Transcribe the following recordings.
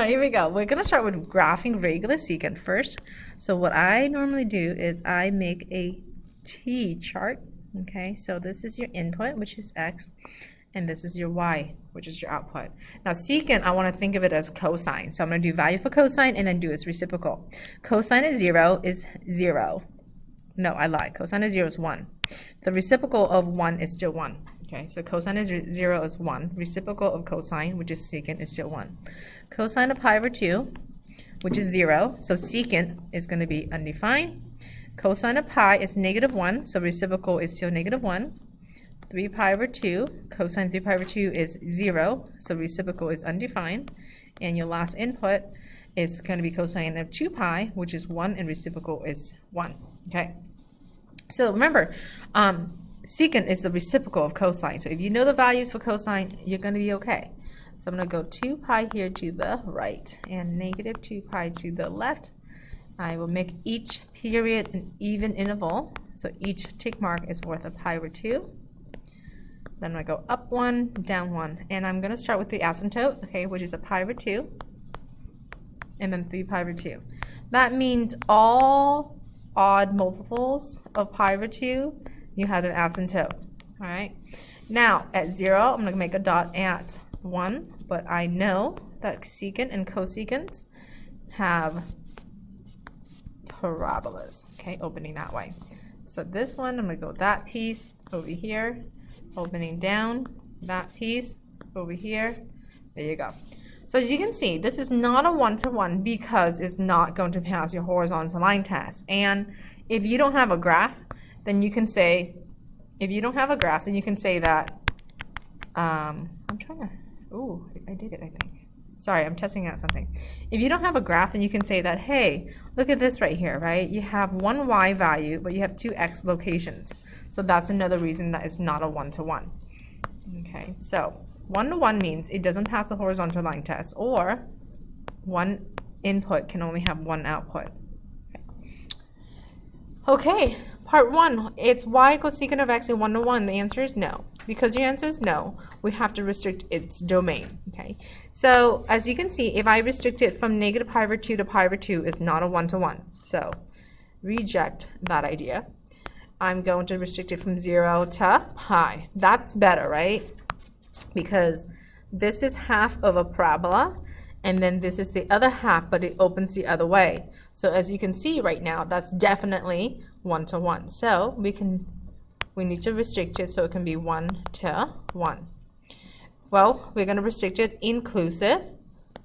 right, here we go. We're going to start with graphing regular secant first. So what I normally do is I make a T chart. Okay, so this is your input, which is X, and this is your Y, which is your output. Now secant, I want to think of it as cosine. So I'm going to do value for cosine and then do its reciprocal. Cosine of 0 is 0. No, I lied. Cosine of 0 is 1. The reciprocal of 1 is still 1. Okay, so cosine of 0 is 1. Reciprocal of cosine, which is secant, is still 1. Cosine of pi over 2, which is 0. So secant is going to be undefined. Cosine of pi is -1, so reciprocal is still -1. 3 pi over 2, cosine 3 pi over 2 is 0, so reciprocal is undefined. And your last input is going to be cosine of 2 pi, which is 1, and reciprocal is 1. Okay, so remember, secant is the reciprocal of cosine. So if you know the values for cosine, you're going to be okay. So I'm going to go 2 pi here to the right and -2 pi to the left. I will make each period an even interval. So each tick mark is worth a pi over 2. Then I go up 1, down 1. And I'm going to start with the asymptote, okay, which is a pi over 2. And then 3 pi over 2. That means all odd multiples of pi over 2, you had an asymptote. All right. Now at 0, I'm going to make a dot at 1, but I know that secant and cosecants have parabolas. Okay, opening that way. So this one, I'm going to go that piece over here, opening down, that piece over here. There you go. So as you can see, this is not a one-to-one because it's not going to pass your horizontal line test. And if you don't have a graph, then you can say, that, I'm trying to, ooh, I did it, I think. Sorry, I'm testing out something. If you don't have a graph, then you can say that, hey, look at this right here, right? You have one Y value, but you have two X locations. So that's another reason that it's not a one-to-one. Okay, so one-to-one means it doesn't pass the horizontal line test, or one input can only have one output. Okay, part 1, it's y equals secant of x in 1-to-1. The answer is no. Because your answer is no, we have to restrict its domain. Okay, so as you can see, if I restrict it from -pi over 2 to pi over 2, it's not a one-to-one. So reject that idea. I'm going to restrict it from 0 to pi. That's better, right? Because this is half of a parabola, and then this is the other half, but it opens the other way. So as you can see right now, that's definitely 1-to-1. So we need to restrict it so it can be 1-to-1. Well, we're going to restrict it inclusive,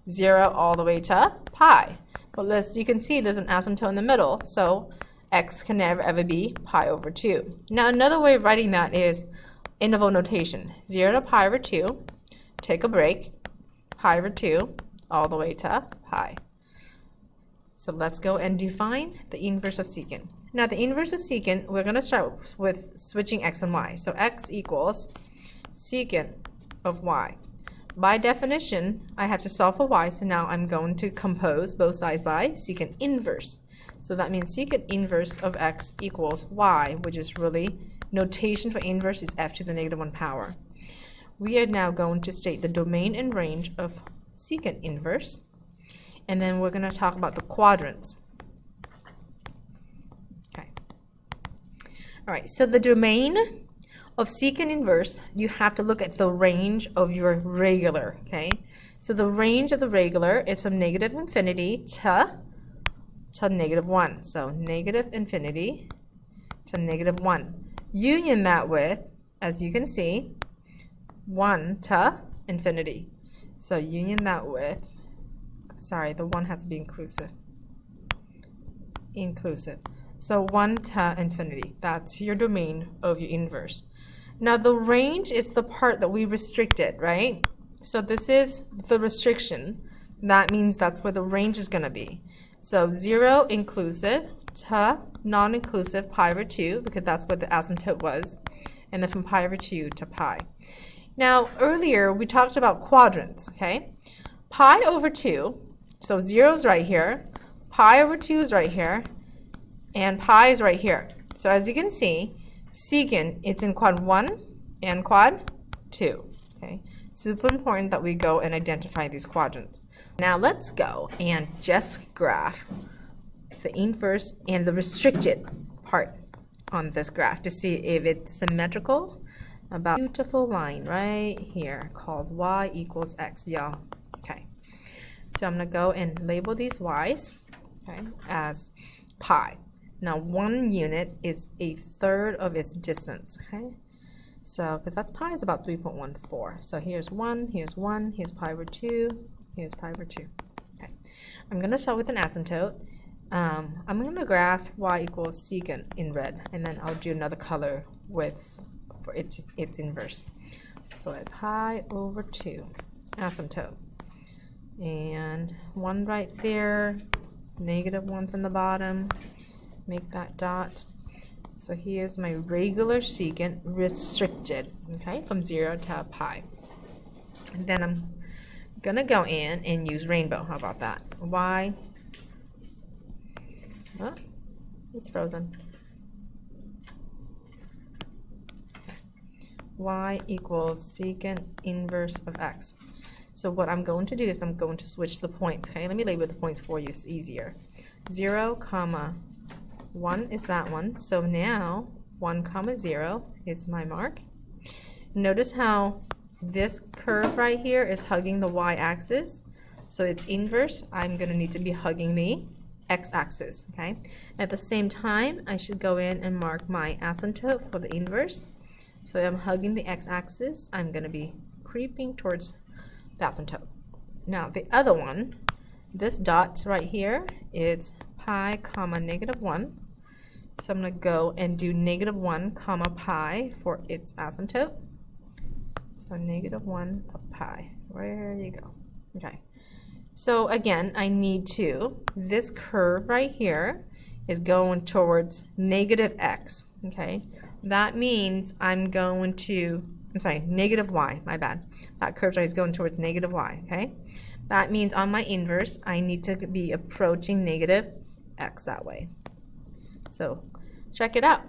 0 all the way to pi. But as you can see, there's an asymptote in the middle, so x can never ever be pi over 2. Now another way of writing that is interval notation. 0 to pi over 2, take a break, pi over 2, all the way to pi. So let's go and define the inverse of secant. Now the inverse of secant, we're going to start with switching x and y. So x equals secant of y. By definition, I have to solve for y, so now I'm going to compose both sides by secant inverse. So that means secant inverse of x equals y, which is really notation for inverse is f to the -1 power. We are now going to state the domain and range of secant inverse, and then we're going to talk about the quadrants. Okay. All right, so the domain of secant inverse, you have to look at the range of your regular, okay? So the range of the regular is from -infinity to -1. So -infinity to -1. Union that with, as you can see, 1 to infinity. So union that with, sorry, the 1 has to be inclusive. So 1 to infinity. That's your domain of your inverse. Now the range is the part that we restricted, right? So this is the restriction. That means that's where the range is going to be. So 0 inclusive to non-inclusive pi over 2, because that's what the asymptote was. And then from pi over 2 to pi. Now earlier we talked about quadrants, okay? Pi over 2, so 0 is right here, pi over 2 is right here, and pi is right here. So as you can see, secant, it's in quad 1 and quad 2. Okay, super important that we go and identify these quadrants. Now let's go and just graph the inverse and the restricted part on this graph to see if it's symmetrical. About beautiful line right here called y equals x, y'all. Okay, so I'm gonna go and label these y's, okay, as pi. Now 1 unit is 1/3 of its distance, okay? So, because that's pi is about 3.14. So here's 1, here's 1, here's pi over 2, here's pi over 2. Okay, I'm gonna start with an asymptote. I'm gonna graph y equals secant in red, and then I'll do another color for its inverse. So at pi over 2 asymptote, and 1 right there, -1's on the bottom, make that dot. So here's my regular secant restricted, okay, from 0 to pi. And then I'm gonna go in and use rainbow. How about that? Y, oh, it's frozen. Y equals secant inverse of x. So what I'm going to do is I'm going to switch the points. Okay, let me label the points for you. It's easier. 0, comma 1 is that one. So now 1, comma 0 is my mark. Notice how this curve right here is hugging the y-axis. So its inverse, I'm going to need to be hugging the x-axis. Okay. At the same time, I should go in and mark my asymptote for the inverse. So I'm hugging the x-axis. I'm going to be creeping towards the asymptote. Now the other one, this dot right here is pi comma -1. So I'm going to go and do -1 comma pi for its asymptote. So -1 of pi. Where you go? Okay. So again, I need to, this curve right here is going towards -x. Okay. That means I'm going to, I'm sorry, -y, my bad. That curve right is going towards -y, okay? That means on my inverse, I need to be approaching -x that way. So check it out.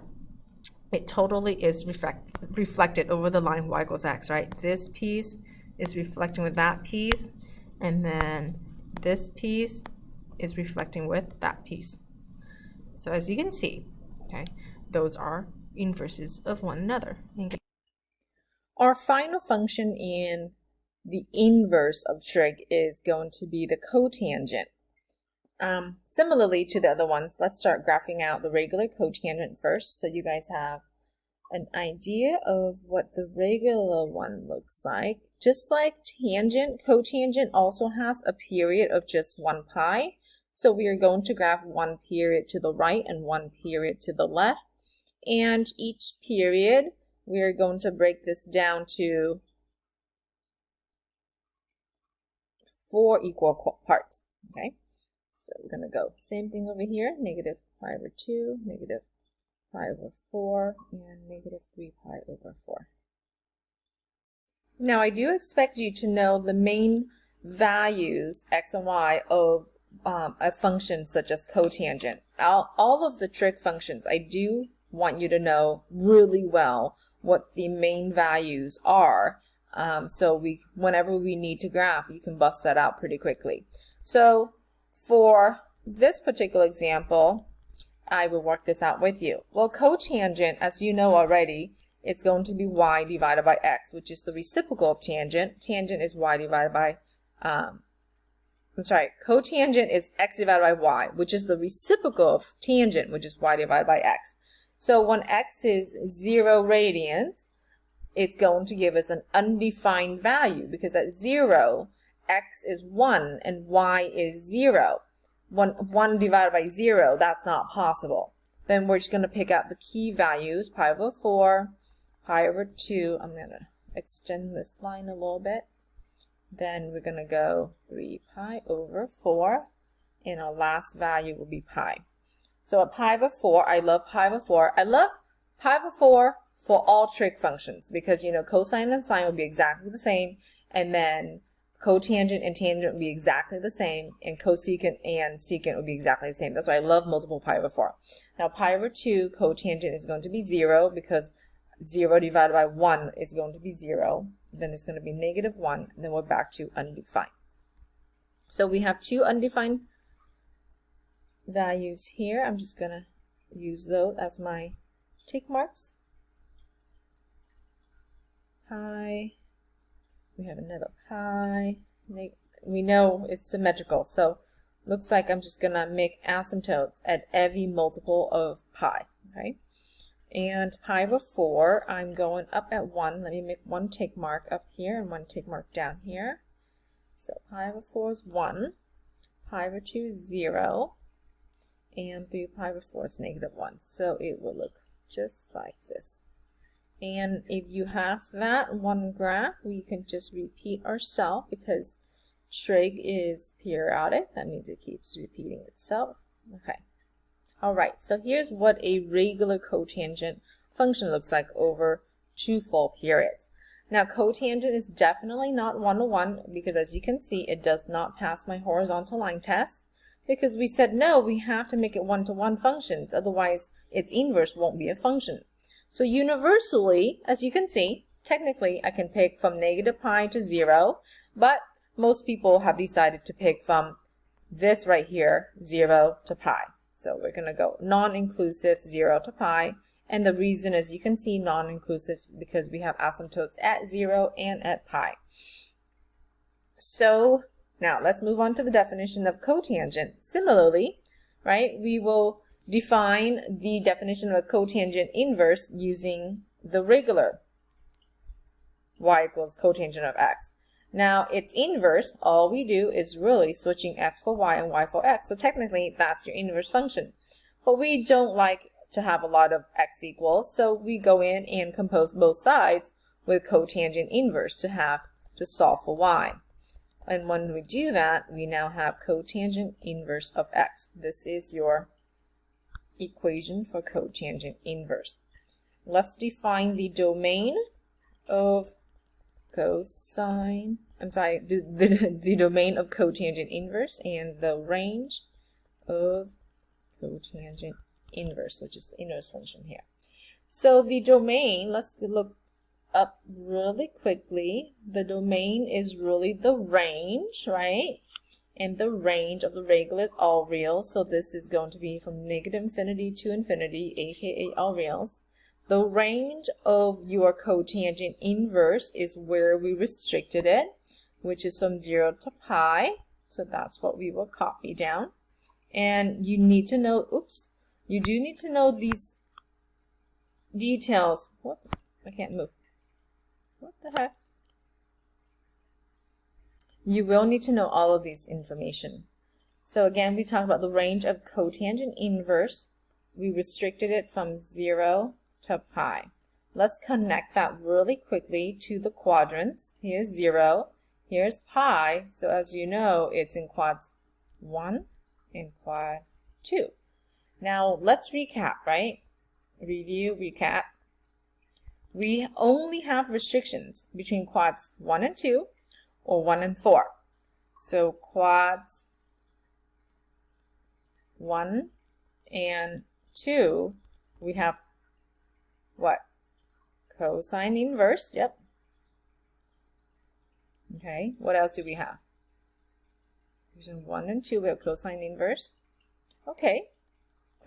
It totally is reflected over the line y equals x, right? This piece is reflecting with that piece, and then this piece is reflecting with that piece. So as you can see, okay, those are inverses of one another. Our final function in the inverse of trig is going to be the cotangent. Similarly to the other ones, let's start graphing out the regular cotangent first so you guys have an idea of what the regular one looks like. Just like tangent, cotangent also has a period of just 1 pi. So we are going to graph 1 period to the right and 1 period to the left. And each period, we are going to break this down to 4 equal parts, okay? So we're going to go same thing over here, -pi over 2, -pi over 4, and -3 pi over 4. Now I do expect you to know the main values, x and y, of a function such as cotangent. All of the trig functions, I do want you to know really well what the main values are, so whenever we need to graph, you can bust that out pretty quickly. So for this particular example, I will work this out with you. Well, cotangent, as you know already, it's going to be y divided by x, which is the reciprocal of tangent. Tangent is y divided by cotangent is x divided by y, which is the reciprocal of tangent, which is y divided by x. So when x is 0 radians, it's going to give us an undefined value because at 0, x is 1 and y is 0. 1 divided by 0, that's not possible. Then we're just going to pick out the key values, pi over 4, pi over 2. I'm going to extend this line a little bit. Then we're going to go 3 pi over 4, and our last value will be pi. So at pi over 4, I love pi over 4. I love pi over 4 for all trig functions because, you know, cosine and sine will be exactly the same, and then cotangent and tangent will be exactly the same, and cosecant and secant will be exactly the same. That's why I love multiple pi over 4. Now pi over 2, cotangent is going to be 0 because 0 divided by 1 is going to be 0. Then it's going to be -1, and then we're back to undefined. So we have two undefined values here. I'm just going to use those as my tick marks. Pi. We have another pi. We know it's symmetrical, so looks like I'm just going to make asymptotes at every multiple of pi. Okay. And pi over 4, I'm going up at 1. Let me make one tick mark up here and one tick mark down here. So pi over 4 is 1, pi over 2 is 0, and 3 pi over 4 is -1. So it will look just like this. And if you have that one graph, we can just repeat ourselves because trig is periodic. That means it keeps repeating itself. Okay. Alright, so here's what a regular cotangent function looks like over two full periods. Now cotangent is definitely not one-to-one because as you can see it does not pass my horizontal line test because we said no, we have to make it one-to-one functions, otherwise its inverse won't be a function. So universally, as you can see, technically I can pick from -pi to 0, but most people have decided to pick from this right here, 0 to pi. So we're going to go non-inclusive 0 to pi, and the reason, as you can see, non-inclusive because we have asymptotes at 0 and at pi. So now let's move on to the definition of cotangent. Similarly, right, we will define the definition of a cotangent inverse using the regular y equals cotangent of x. Now, its inverse, all we do is really switching x for y and y for x. So technically, that's your inverse function. But we don't like to have a lot of x equals, so we go in and compose both sides with cotangent inverse to solve for y. And when we do that, we now have cotangent inverse of x. This is your equation for cotangent inverse. Let's define the domain of the domain of cotangent inverse and the range of cotangent inverse, which is the inverse function here. So the domain, let's look up really quickly. The domain is really the range, right? And the range of the regular is all real, so this is going to be from -infinity to infinity, aka all reals. The range of your cotangent inverse is where we restricted it, which is from 0 to pi. So that's what we will copy down. And you need to know, you do need to know these details. What? I can't move. What the heck? You will need to know all of this information. So again, we talked about the range of cotangent inverse. We restricted it from 0 to pi. Let's connect that really quickly to the quadrants. Here's 0, here's pi, so as you know, it's in quads 1 and quad 2. Now let's recap, right? Review, recap. We only have restrictions between quads 1 and 2 or 1 and 4. So quads 1 and 2, we have what? Cosine inverse, yep. Okay, what else do we have? Division 1 and 2, we have cosine inverse. Okay,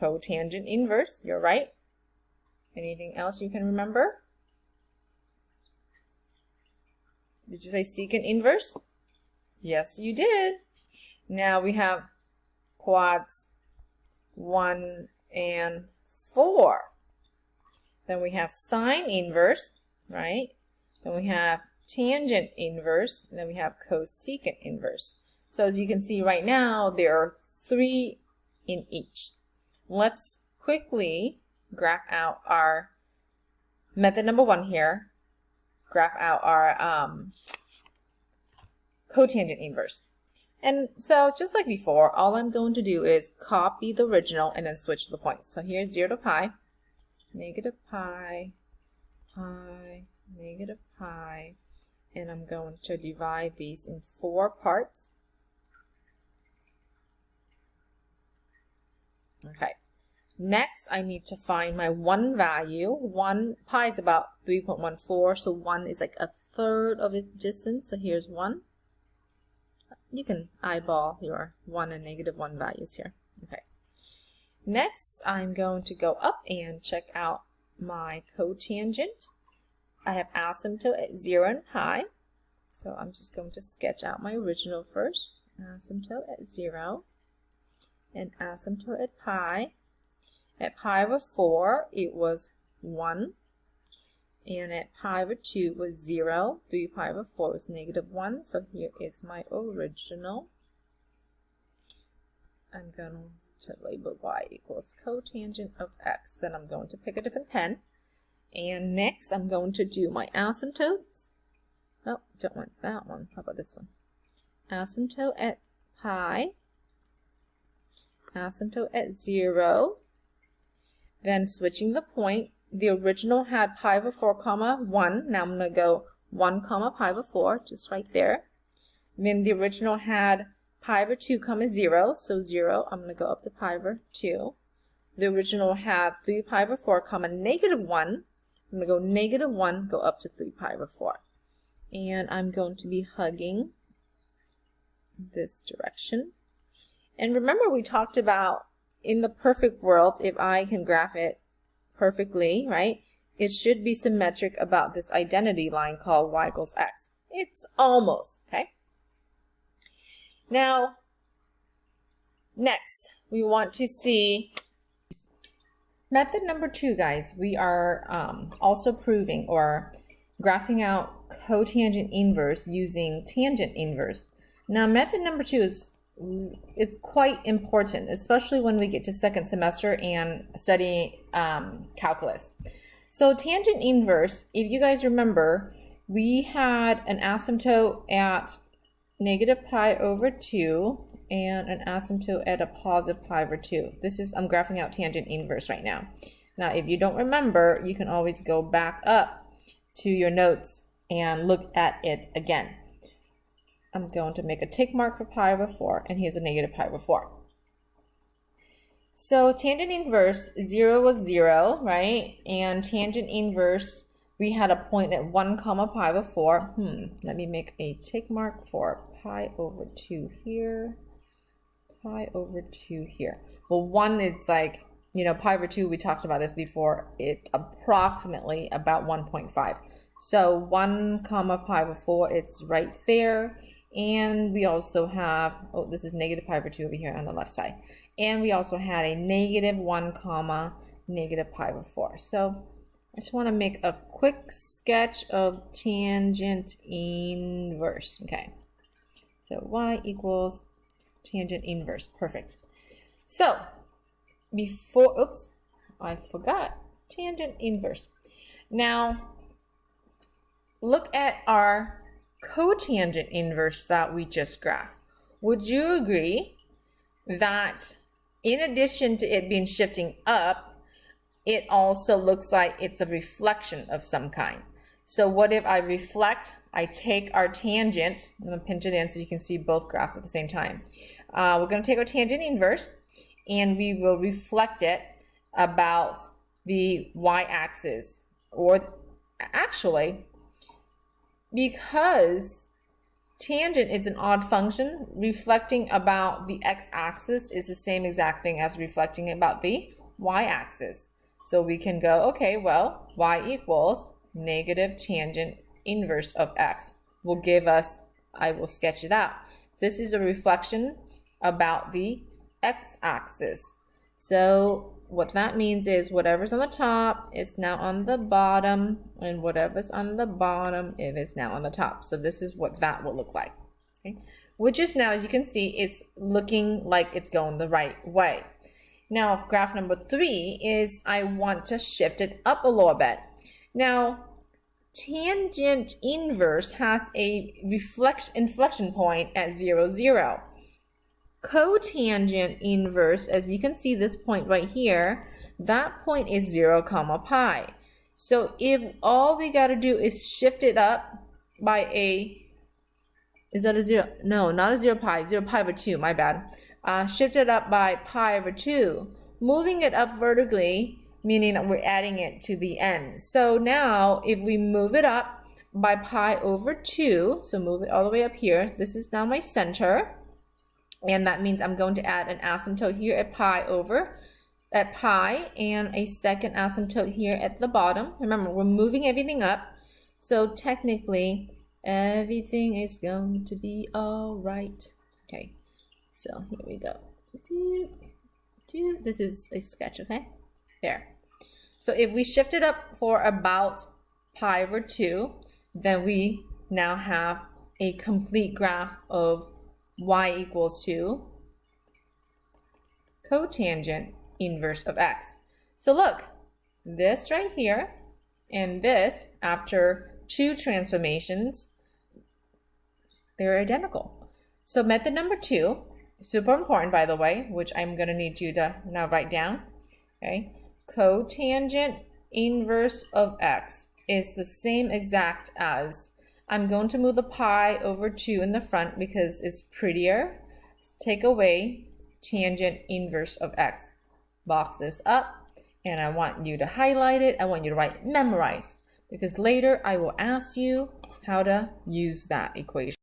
cotangent inverse, you're right. Anything else you can remember? Did you say secant inverse? Yes, you did. Now we have quads 1 and 4. Then we have sine inverse, right? Then we have tangent inverse, and then we have cosecant inverse. So as you can see right now, there are 3 in each. Let's quickly graph out our method number 1 here. Graph out our cotangent inverse. And so just like before, all I'm going to do is copy the original and then switch the points. So here's 0 to pi, -pi, pi, -pi, and I'm going to divide these in 4 parts. Okay. Next, I need to find my 1 value. Pi is about 3.14, so 1 is like a third of its distance. So here's 1. you can eyeball your 1 and -1 values here. Okay. Next, I'm going to go up and check out my cotangent. I have asymptote at 0 and pi. So I'm just going to sketch out my original first. Asymptote at 0 and asymptote at pi. At pi over 4, it was 1. And at pi over 2 was 0. 3 pi over 4 was -1. So here is my original. I'm going to label y equals cotangent of x. Then I'm going to pick a different pen. And next I'm going to do my asymptotes. Oh, don't want that one. How about this one? Asymptote at pi. Asymptote at 0. Then switching the point. The original had pi over 4 comma 1. Now I'm going to go 1 comma pi over 4, just right there. Then the original had pi over 2 comma 0. So 0, I'm going to go up to pi over 2. The original had 3 pi over 4 comma -1. I'm going to go -1, go up to 3 pi over 4. And I'm going to be hugging this direction. And remember we talked about in the perfect world, if I can graph it perfectly, right, it should be symmetric about this identity line called y equals x. It's almost, okay? Now, next, we want to see method number 2, guys. We are also proving or graphing out cotangent inverse using tangent inverse. Now, method number 2 is quite important, especially when we get to second semester and study calculus. So tangent inverse, if you guys remember, we had an asymptote at -pi over 2 and an asymptote at a positive pi over 2. I'm graphing out tangent inverse right now. Now, if you don't remember, you can always go back up to your notes and look at it again. I'm going to make a tick mark for pi over 4, and here's a -pi over 4. So tangent inverse, 0 was 0, right? And tangent inverse, we had a point at 1 comma pi over 4. Let me make a tick mark for pi over 2 here, pi over 2 here. Well, 1, it's like, you know, pi over 2, we talked about this before, it's approximately about 1.5. So 1 comma pi over 4, it's right there. And we also have, oh, this is -pi over 2 over here on the left side. And we also had a -1 comma -pi over 4. So I just want to make a quick sketch of tangent inverse. Okay. So y equals tangent inverse. Perfect. So before, oops, I forgot tangent inverse. Now look at our cotangent inverse that we just graphed. Would you agree that in addition to it being shifting up, it also looks like it's a reflection of some kind? So what if I reflect, I take our tangent, I'm going to pinch it in so you can see both graphs at the same time. We're going to take our tangent inverse and we will reflect it about the y-axis, or actually, because tangent is an odd function, reflecting about the x-axis is the same exact thing as reflecting about the y-axis. So we can go, okay, well, y equals negative tangent inverse of x will give us, I will sketch it out. This is a reflection about the x-axis. So what that means is whatever's on the top is now on the bottom, and whatever's on the bottom, if it's now on the top. So this is what that will look like. Okay? Which is now, as you can see, it's looking like it's going the right way. Now, graph number 3 is I want to shift it up a little bit. Now, tangent inverse has a inflection point at 0, 0. Cotangent inverse, as you can see this point right here, that point is 0 comma pi. So if all we got to do is shift it up by a, is that a 0? No, not a 0 pi, 0 pi over 2, my bad. Shift it up by pi over 2, moving it up vertically, meaning that we're adding it to the end. So now if we move it up by pi over 2. So move it all the way up here. This is now my center. And that means I'm going to add an asymptote here at pi and a second asymptote here at the bottom. Remember, we're moving everything up. So technically, everything is going to be all right. Okay, so here we go. This is a sketch, okay? There. So if we shift it up for about pi over 2, then we now have a complete graph of y equals to cotangent inverse of x. So look, this right here and this, after 2 transformations, they're identical. So method number 2, super important by the way, which I'm going to need you to now write down, okay? Cotangent inverse of x is the same exact as, I'm going to move the pi over 2 in the front because it's prettier. Take away tangent inverse of x. Box this up, and I want you to highlight it. I want you to write memorize, because later I will ask you how to use that equation.